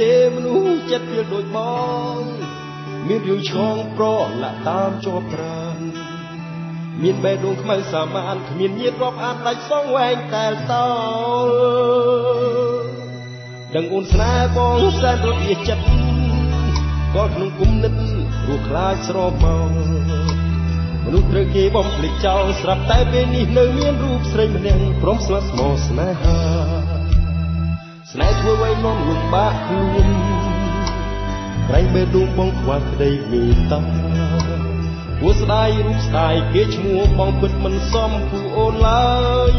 ទេមនុស្សចិត្តវាដូចបងមានរឿងឆ្លងប្រឡាក់តាមជាប់ប្រាណមានបេះដូងខ្មៅសាមញ្ញគ្មានញាតរាប់អានដាច់សងវែងតែលតោលដឹងអូនស្នេហ៍បងសែនរត់វាចិត្តក៏ក្នុងគុំនិតរស់ខ្លាចស្រមោមនុស្សត្រូវគេបំភ្លេចចោលស្រាប់តែពេលនេះនៅមានរូបស្រីម្នាក់ព្រមស្លាប់ស្មោស្នេហាស្នេហ៍ធ្វើអ្វីនាំលំបាកខ្លួនក្រែងបេះដូងបងខ្វះក្តីមេត្តាគួរស្ដាយរូបស្ដាយគេឈ្មោះបងពិតមិនសមគូអូនឡើយ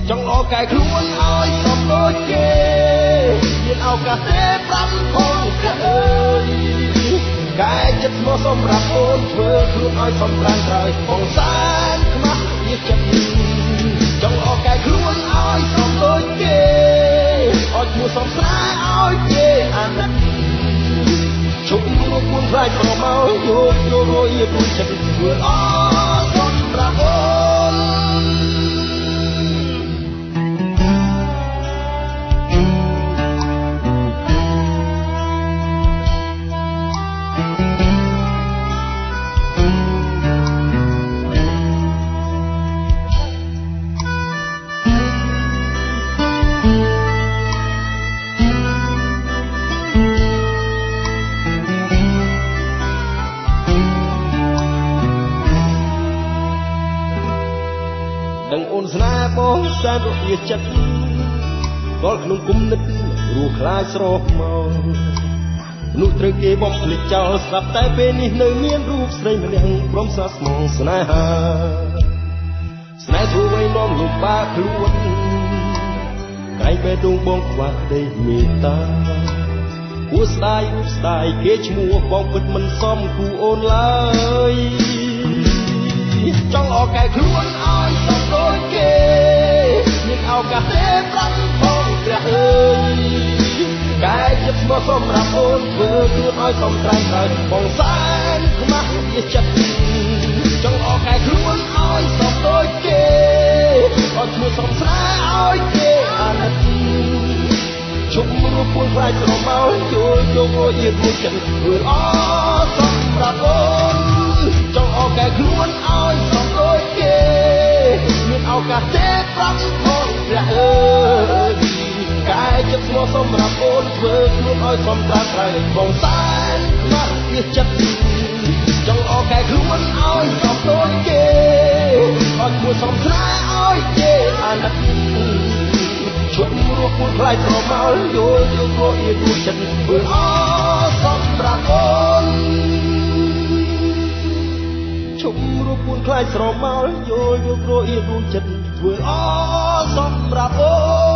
ចង់អកែខ្លួនឲ្យសមដូចគេមានឱកាសទេប្រាប់ផងគេអើយកែចិត្តស្មោះសម្រាប់អូនធ្វើខ្លួនឲ្យសំប្រាំងក្រោយបងសែនខ្មាស់វាចិត្តចង់អកែខ្លួនឲ្យសមដូចគេឲ្យឈ្មោះសំស្រាយឲ្យគេអាណិតជុំរួចពួនខ្លាចប្រមោយករយរួចចិត្តធ្វើអសម្រាប់អូនដឹងអូនស្នេហ៍បងសែនរត់វាចិត្តក៏ក្នុងគុំនិតរស់ខ្លាចស្រស់មកមនុស្សត្រូវគេបំភ្លេចចោលស្រាប់តែពេលនេះនៅមានរូបស្រីម្នាក់ព្រមសាស្មងស្នេហាស្នេហ៍ធ្វើឲ្យនាំលំបាកខ្លួនក្រែងបេះដូងបងខ្វះក្តីមេត្តាគួរស្ដាយរូបស្ដាយគេឈ្មោះបងពិតមិនសមគូអូនឡើយចង់អកែខ្លួនឲ្យសមដូចគេមានឱកាសទេប្រាប់ផងព្រះអើយកែចិត្តស្មោះសម្រាប់អូនធ្វើខ្លួនឲ្យសំត្រាំងក្រោយបងសែនខ្មាស់វាចិត្តចង់អកែខ្លួនឲ្យសមដូចគេឲ្យឈ្មោះសំស្រាយឲ្យគេអាណិតជុំរូបពួនខ្លាចស្រមោលយករួចចិត្តធ្វើអសម្រាប់អូនចង់អកែខ្លួនឲ្យសមដូចគេមានឱកាសទេប្រាប់ផងព្រះអើយកែចិត្តស្មោះសម្រាប់អូនធ្វើខ្លួនឲ្យសំត្រាំងក្រោយបងសែនខ្មាស់វាចិត្តចង់អកែខ្លួនឲ្យសមដូចគេឲ្យឈ្មោះសំស្រាយឲ្យគេអាណិតជុំរស់ពួនខ្លាចប្រមោលយករួចចិត្តធ្វើអសម្រាប់អូនជុំរូបពួនខ្លាចស្រមោលយករស់រួចចិត្តធ្វើអសម្រាប់អូន